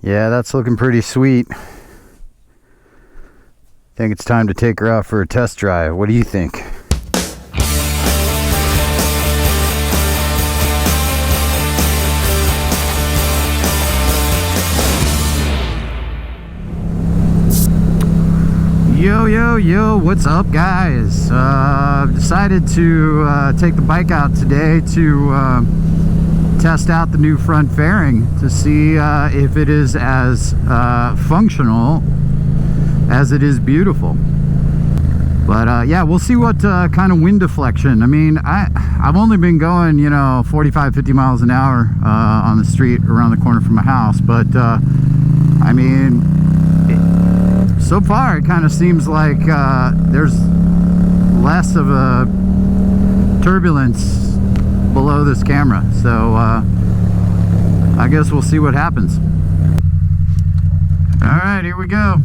Yeah, that's looking pretty sweet. Think it's time to take her out for a test drive. What do you think? Yo, what's up, guys? Decided to take the bike out today to test out the new front fairing to see if it is as functional as it is beautiful. But yeah, we'll see what kind of wind deflection. I mean, I've only been going, 45-50 miles an hour on the street around the corner from my house, but I mean, so far it kind of seems like there's less of a turbulence below this camera, so I guess we'll see what happens. All right, here we go.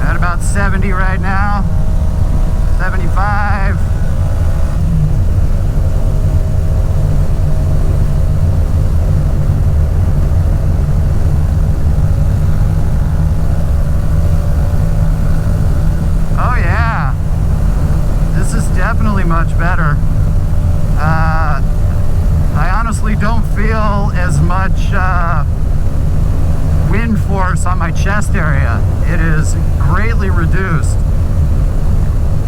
At about 70 right now, 75. Definitely much better. I honestly don't feel as much wind force on my chest area. It is greatly reduced.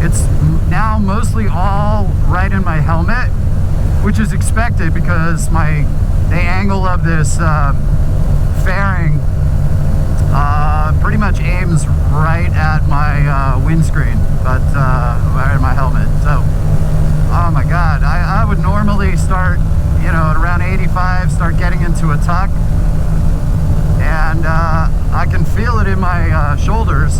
It's now mostly all right in my helmet, which is expected because the angle of this fairing pretty much aims right at my windscreen, but right in my helmet. So, oh my God, I would normally start, at around 85, start getting into a tuck, and I can feel it in my shoulders,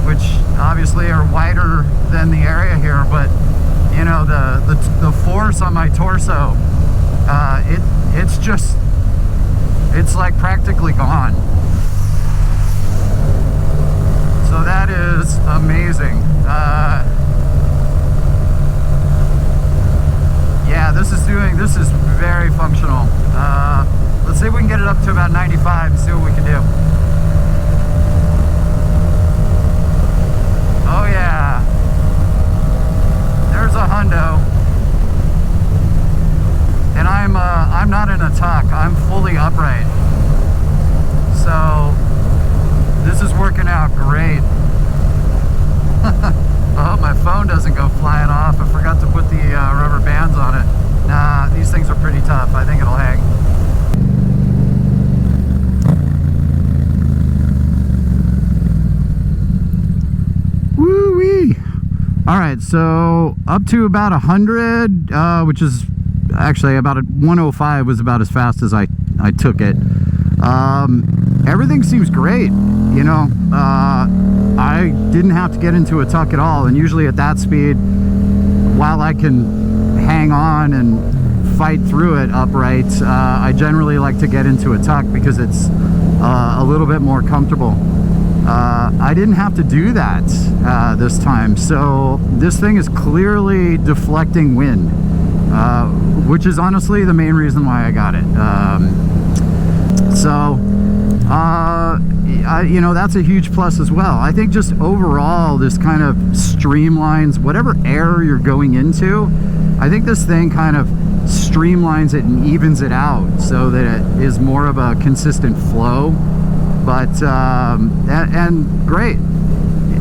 which obviously are wider than the area here, but the force on my torso, it's like practically gone. So that is amazing. Yeah, this is very functional. Let's see if we can get it up to about 95 and see what we can do. Oh yeah, there's a hundo, and I'm not in a tuck. I'm fully upright. So this is working out great. I hope my phone doesn't go flying off. I forgot to put the rubber bands on it. Nah, these things are pretty tough. I think it'll hang. Woo-wee! Alright, so up to about 100, which is actually about 105 was about as fast as I took it. Everything seems great. I didn't have to get into a tuck at all, and usually at that speed, while I can hang on and fight through it upright, I generally like to get into a tuck because it's a little bit more comfortable. I didn't have to do that this time, so this thing is clearly deflecting wind, which is honestly the main reason why I got it. That's a huge plus as well. I think just overall this kind of streamlines whatever air you're going into. I think this thing kind of streamlines it and evens it out so that it is more of a consistent flow. But and great.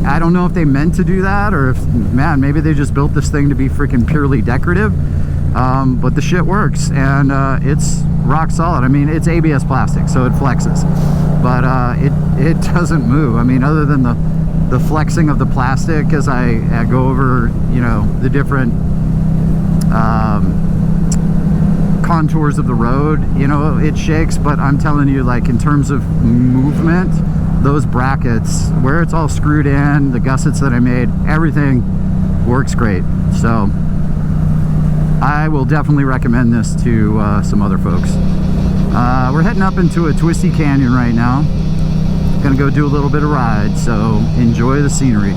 I don't know if they meant to do that, or if, man, maybe they just built this thing to be freaking purely decorative. But the shit works, and it's rock solid. I mean, it's ABS plastic, so it flexes, but it doesn't move. I mean, other than the flexing of the plastic as I go over, the different contours of the road, it shakes. But I'm telling you, like, in terms of movement, those brackets, where it's all screwed in, the gussets that I made, everything works great. So I will definitely recommend this to some other folks. We're heading up into a twisty canyon right now, Gonna go do a little bit of ride, so enjoy the scenery.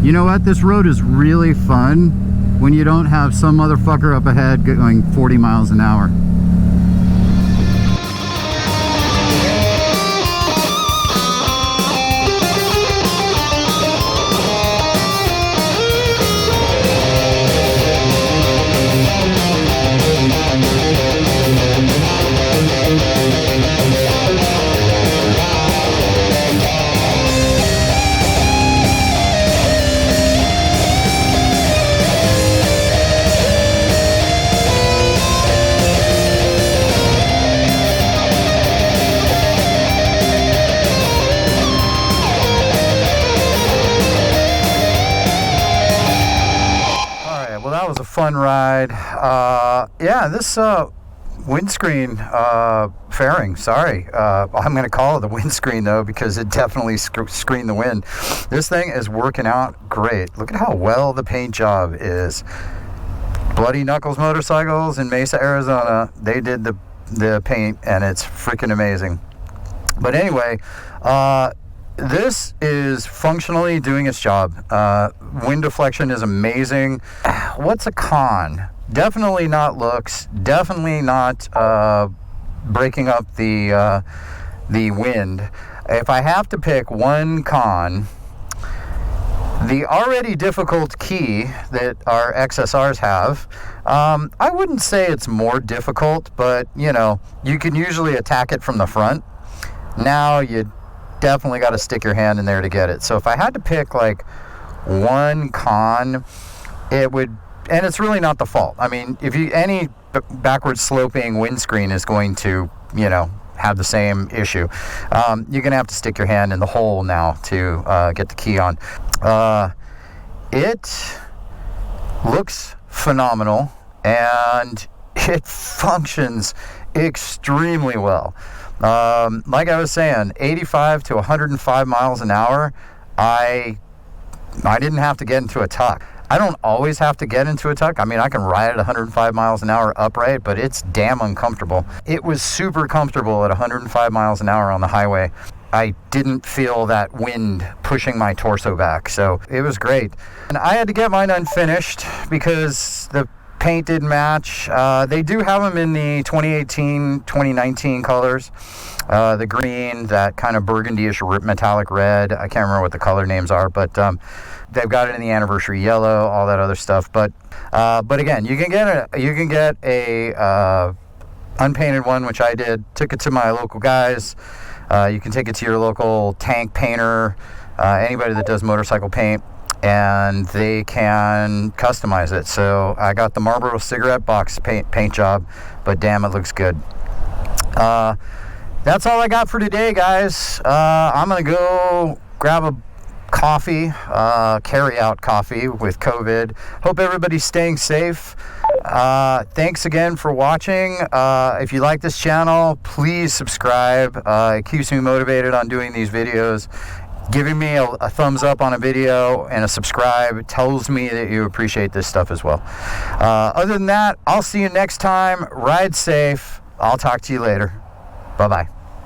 You know what? This road is really fun when you don't have some motherfucker up ahead going 40 miles an hour. Was a fun ride. Yeah, this windscreen fairing, sorry, I'm gonna call it the windscreen though, because it definitely screened the wind. This thing is working out great. Look at how well the paint job is. Bloody Knuckles Motorcycles in Mesa, Arizona, they did the paint, and it's freaking amazing. But anyway, this is functionally doing its job. Wind deflection is amazing. What's a con? Definitely not looks. Definitely not breaking up the wind. If I have to pick one con, the already difficult key that our XSRs have, I wouldn't say it's more difficult, but you know, you can usually attack it from the front. Now you definitely got to stick your hand in there to get it. So if I had to pick like one con, it would, and it's really not the fault. I mean, if you, any backward sloping windscreen is going to, you know, have the same issue. You're gonna have to stick your hand in the hole now to get the key on. It looks phenomenal and it functions extremely well. Like I was saying, 85 to 105 miles an hour, I didn't have to get into a tuck. I don't always have to get into a tuck. I mean, I can ride at 105 miles an hour upright, but it's damn uncomfortable. It was super comfortable at 105 miles an hour on the highway. I didn't feel that wind pushing my torso back, so it was great. And I had to get mine unfinished because the paint didn't match. They do have them in the 2018, 2019 colors. The green, that kind of burgundy-ish metallic red. I can't remember what the color names are, but they've got it in the anniversary yellow, all that other stuff. But again, you can get a unpainted one, which I did. Took it to my local guys. You can take it to your local tank painter, anybody that does motorcycle paint, and they can customize it. So I got the Marlboro cigarette box paint job, but damn, it looks good. That's all I got for today, guys. I'm gonna go grab a coffee, carry out coffee with COVID. Hope everybody's staying safe. Thanks again for watching. If you like this channel, please subscribe. It keeps me motivated on doing these videos. Giving me a thumbs up on a video and a subscribe tells me that you appreciate this stuff as well. Other than that, I'll see you next time. Ride safe. I'll talk to you later. Bye-bye.